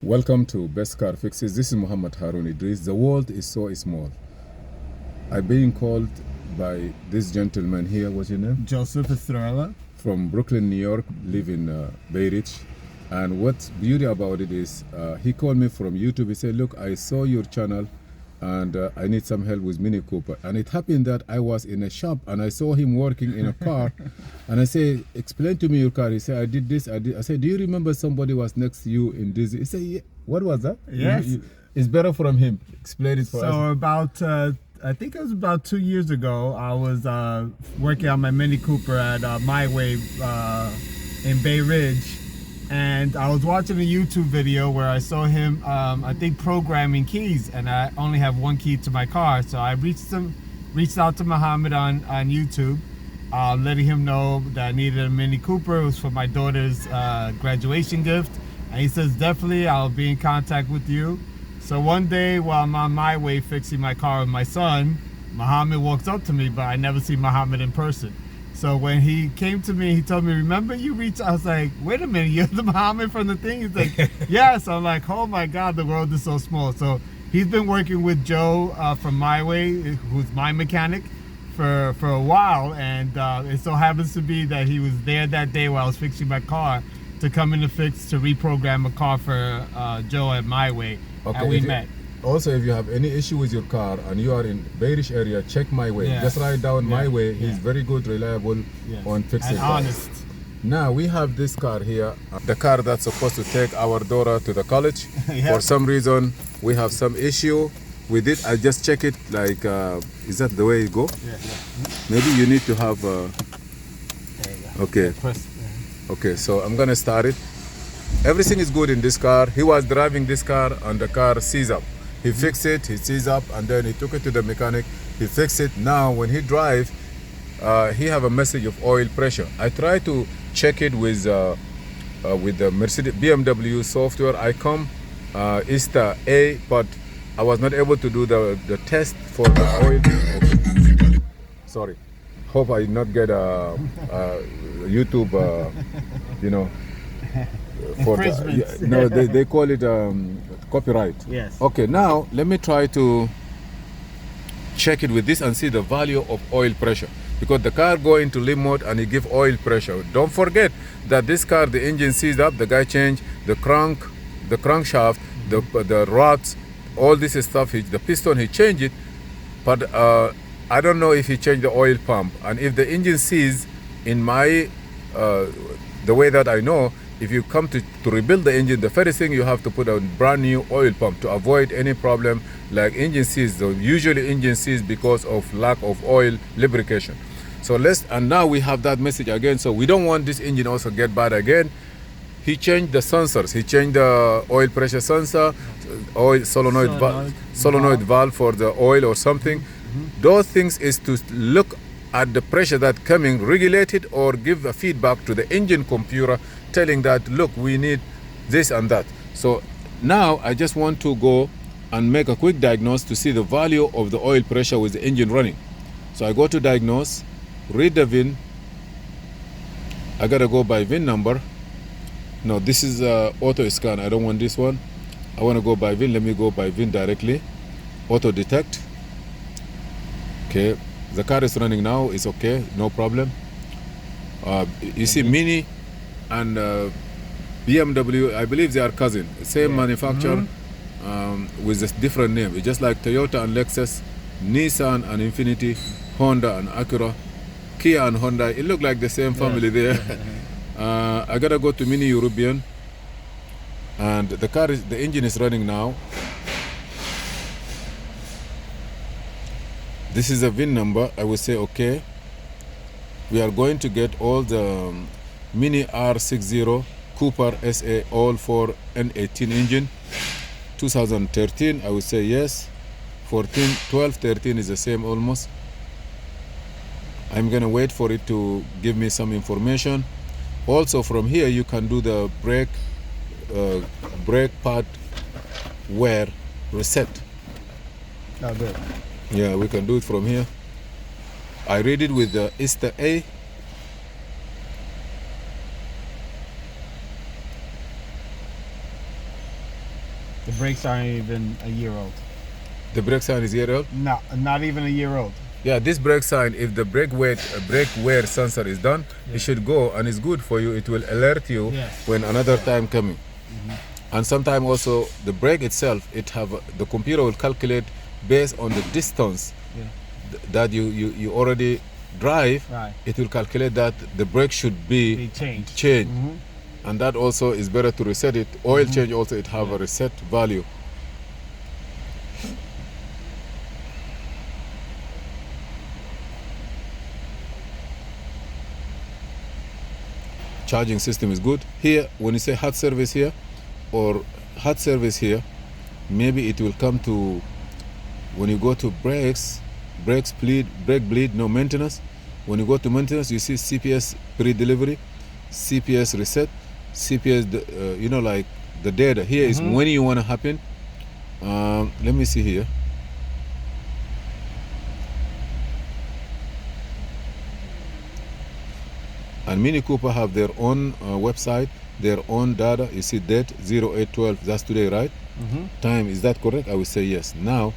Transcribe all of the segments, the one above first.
Welcome to Best Car Fixes. This is Muhammad Harun Idris. The world is so small. I'm being called by this gentleman here. What's your name? Joseph Estrella. From Brooklyn, New York, live in Bay Ridge. And what's beauty about it is he called me from YouTube. He said, look, I saw your channel and I need some help with Mini Cooper. And it happened that I was in a shop and I saw him working in a car. And I say, explain to me your car. He said, I did this, I did. I said, do you remember somebody was next to you in this? He said, yeah. What was that? Yes. It's better from him. Explain it for us. So about, I think it was about 2 years ago, I was working on my Mini Cooper at My Way in Bay Ridge. And I was watching a YouTube video where I saw him, I think, programming keys, and I only have one key to my car. So I reached out to Muhammad on YouTube, letting him know that I needed a Mini Cooper. It was for my daughter's graduation gift. And he says, definitely, I'll be in contact with you. So one day while I'm on my way fixing my car with my son, Muhammad walks up to me, but I never see Muhammad in person. So when he came to me, he told me, remember you reached out? I was like, wait a minute, you're the Muhammad from the thing? He's like, yes. I'm like, oh my God, the world is so small. So he's been working with Joe from My Way, who's my mechanic, for a while. And it so happens to be that he was there that day while I was fixing my car to come in to reprogram a car for Joe at My Way. Okay, and we met. Also, if you have any issue with your car and you are in Bay Ridge area, check My Way. Yes. Just write down My Way. He's Yeah. very good, reliable on fixing and cars. honest. Now we have this car here, the car that's supposed to take our daughter to the college. Yeah. For some reason, we have some issue with it. I just check it like, is that the way it go? Yeah. Maybe you need to have, There you go. okay. Press, Okay, so I'm gonna start it. Everything is good in this car. He was driving this car and the car seized up. He fixed it, he seized up, and then he took it to the mechanic. He fixed it. Now when he drive, he have a message of oil pressure. I try to check it with the Mercedes BMW software. I come Easter A, but I was not able to do the test for the oil. Okay. Sorry. Hope I not get a YouTube, you know, for infringements. no, they call it copyright. Yes. Okay, now let me try to check it with this and see the value of oil pressure, because the car go into limp mode and it give oil pressure. Don't forget that this car, the engine seized up, the guy changed the crankshaft, the rods, all this stuff. The piston he changed it, but I don't know if he changed the oil pump. And if the engine seized, in my the way that I know, if you come to rebuild the engine, the first thing you have to put a brand new oil pump to avoid any problem like engine seize. So usually engine seize because of lack of oil lubrication. So and now we have that message again. So we don't want this engine also get bad again. He changed the sensors. He changed the oil pressure sensor, oil solenoid valve for the oil or something. Those things is to look at the pressure that coming, regulate it, or give a feedback to the engine computer telling that, look, we need this and that. So now I just want to go and make a quick diagnose to see the value of the oil pressure with the engine running. So I go to diagnose, read the VIN. I gotta go by VIN number. No, this is auto scan. I don't want this one. I want to go by VIN. Let me go by VIN directly. Auto detect. Okay, the car is running now. It's okay, no problem. You see, Mini and BMW, I believe they are cousin, same manufacturer, with a different name. It's just like Toyota and Lexus, Nissan and Infiniti, Honda and Acura, Kia and Honda. It look like the same family there. I gotta go to Mini European, and the engine is running now. This is a VIN number. I will say okay. We are going to get all the Mini R60 Cooper SA, all for N18 engine, 2013. I would say yes. 14, 12, 13 is the same almost. I'm gonna wait for it to give me some information. Also from here you can do the brake pad wear reset. Oh, good. Yeah, we can do it from here. I read it with the Easter A. The brakes aren't even a year old. The brake sign is year old? No, not even a year old. Yeah, this brake sign, if the brake wear sensor is done, it should go and it's good for you. It will alert you when another time coming. And sometimes also the brake itself, the computer will calculate based on the distance that you already drive. Right. It will calculate that the brake should be changed. And that also is better to reset it. Oil change also, it have a reset value. Charging system is good. Here, when you say hot service here or hot service here, maybe it will come to when you go to brake bleed, no maintenance. When you go to maintenance, you see CPS pre-delivery, CPS reset, CPS, you know, like the data. Here is when you want to happen. Let me see here. And Mini Cooper have their own website, their own data. You see date 0812, that's today, right? Time, is that correct? I will say yes. Now,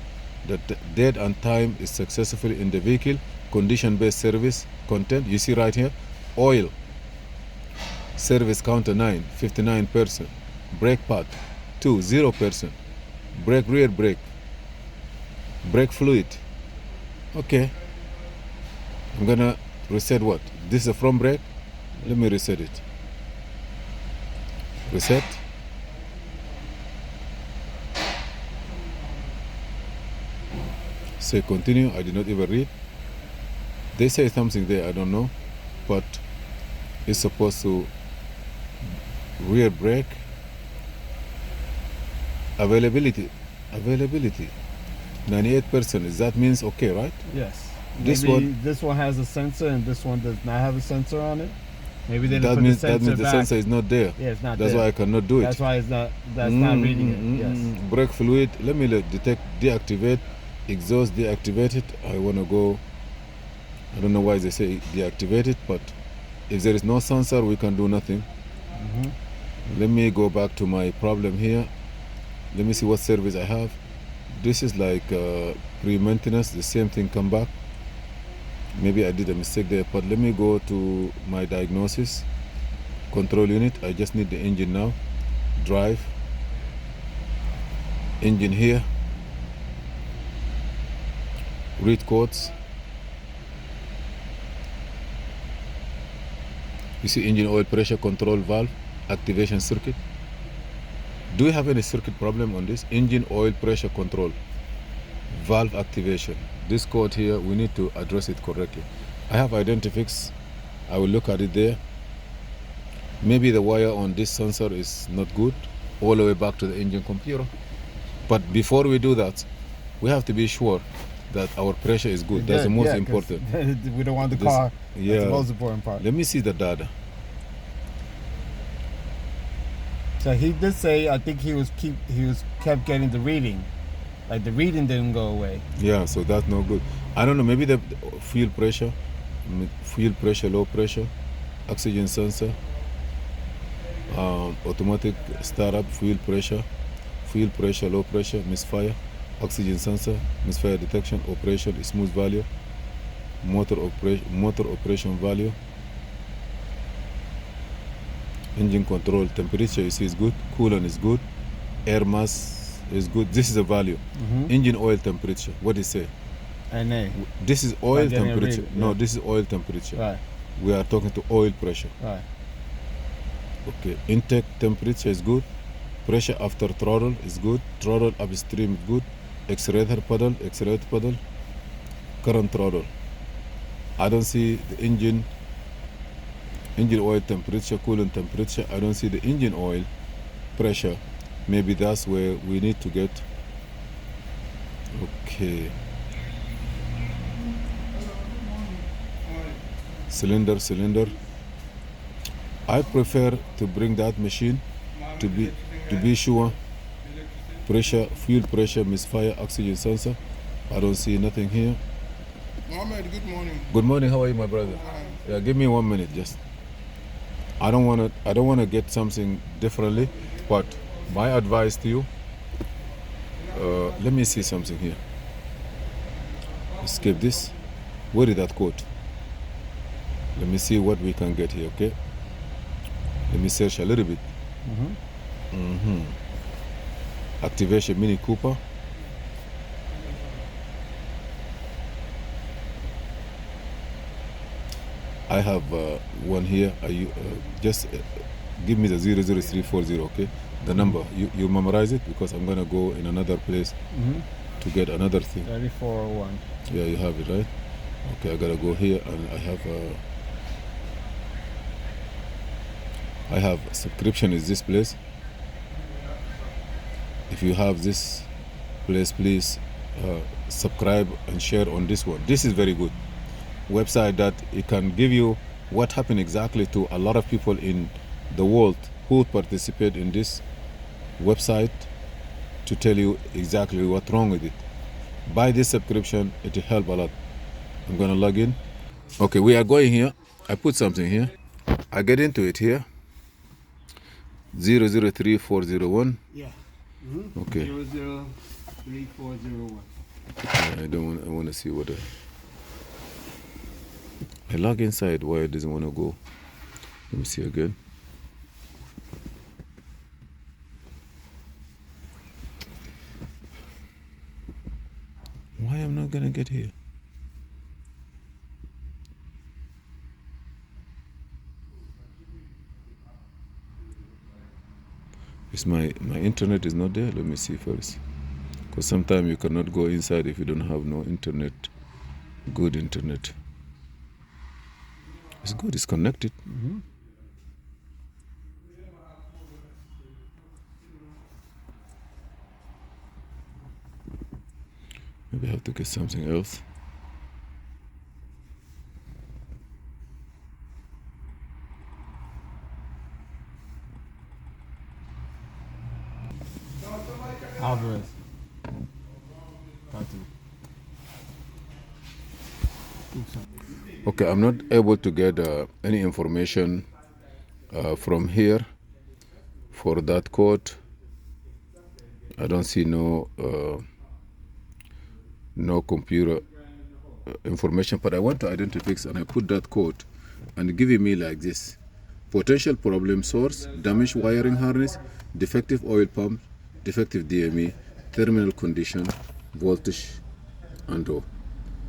the date and time is successfully in the vehicle. Condition-based service content, you see right here. Oil, service counter 9, 59%. Brake pad 2, 0%. Brake rear brake. Brake fluid. Okay. I'm gonna reset what? This is a front brake. Let me reset it. Reset. Say continue. I did not even read. They say something there, I don't know, but it's supposed to rear brake. Availability. 98%. That means okay, right? Yes. This one has a sensor and this one does not have a sensor on it. Maybe they didn't that put means the sensor the sensor is not there. Yeah, it's not That's there. why I cannot do it. That's why it's not. That's not reading it. Yes. Brake fluid. Let me detect, deactivate, exhaust, deactivate it. I want to go. I don't know why they say deactivate it, but if there is no sensor, we can do nothing. Let me go back to my problem here. Let me see what service I have. This is like pre-maintenance. The same thing come back. Maybe I did a mistake there, but let me go to my diagnosis. Control unit. I just need the engine now. Drive. Engine here. Read codes. You see engine oil pressure control valve activation circuit. Do we have any circuit problem on this? Engine oil pressure control valve activation. This code here, we need to address it correctly. I have identifix. I will look at it there. Maybe the wire on this sensor is not good, all the way back to the engine computer. But before we do that, we have to be sure that our pressure is good. That's the most important. We don't want the car. Yeah. That's the most important part. Let me see the data. So he did say, I think he was kept getting the reading. Like the reading didn't go away. Yeah, so that's no good. I don't know, maybe the fuel pressure, low pressure, oxygen sensor, automatic startup, fuel pressure, low pressure, misfire, oxygen sensor, misfire detection, operation, smooth value, motor operation value, engine control, temperature you see is good, coolant is good, air mass is good. This is a value. Engine oil temperature. What do you say? NA. This is oil temperature. Read, No, this is oil temperature. Right. We are talking to oil pressure. Right. Okay. Intake temperature is good. Pressure after throttle is good. Throttle upstream is good. Accelerator pedal. Current throttle. I don't see the engine oil temperature, coolant temperature. I don't see the engine oil pressure. Maybe that's where we need to get. Okay. Cylinder. I prefer to bring that machine to be sure. Pressure, fuel pressure, misfire, oxygen sensor. I don't see nothing here. Mohammed, good morning. Good morning. How are you, my brother? Yeah, give me 1 minute, just. I don't wanna get something differently, but my advice to you, Let me see something here. Escape this. Where is that code? Let me see what we can get here, okay? Let me search a little bit. Activation Mini Cooper. I have one here. Just give me the 00340, okay? The number. You memorize it because I'm gonna go in another place to get another thing. 3401. Yeah, you have it, right? Okay, I gotta go here and I have a subscription is this place. If you have this place, please subscribe and share on this one. This is very good website that it can give you what happened exactly to a lot of people in the world who participate in this website to tell you exactly what's wrong with it. Buy this subscription, it will help a lot. I'm gonna log in. Okay, we are going here. I put something here. I get into it here. 003401. Yeah. Okay. 003401. I want to see what I log inside. Why it doesn't want to go? Let me see again. Why I'm not gonna get here? Is my internet is not there? Let me see first. Because sometimes you cannot go inside if you don't have no internet, good internet. It's good, it's connected. Maybe I have to get something else. Alvarez. Okay, I'm not able to get any information from here for that code. I don't see no computer information, but I want to identify and I put that code and give me like this: potential problem source, damaged wiring harness, defective oil pump, defective DME, terminal condition, voltage, and all.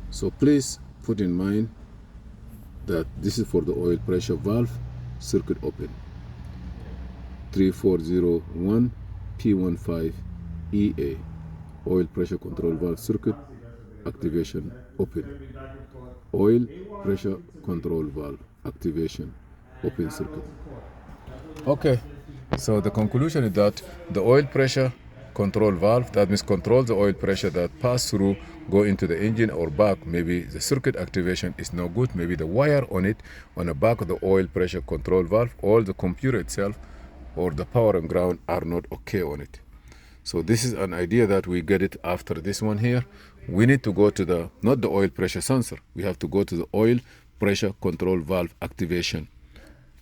So please put in mind that this is for the oil pressure valve, circuit open. 3401 P15EA, oil pressure control valve circuit, activation open. Oil pressure control valve, activation open circuit. Okay, so the conclusion is that the oil pressure control valve, that means control the oil pressure that pass through, go into the engine or back. Maybe the circuit activation is no good. Maybe the wire on it, on the back of the oil pressure control valve, or the computer itself, or the power and ground are not okay on it. So this is an idea that we get it after this one here. We need to go to the, not the oil pressure sensor. We have to go to the oil pressure control valve activation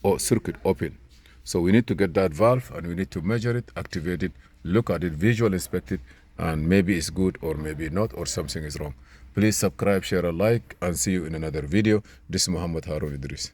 or circuit open. So we need to get that valve and we need to measure it, activate it, look at it, visual inspect it, and maybe it's good or maybe not, or something is wrong. Please subscribe, share, a like, and see you in another video. This is Muhammad Harun Idris.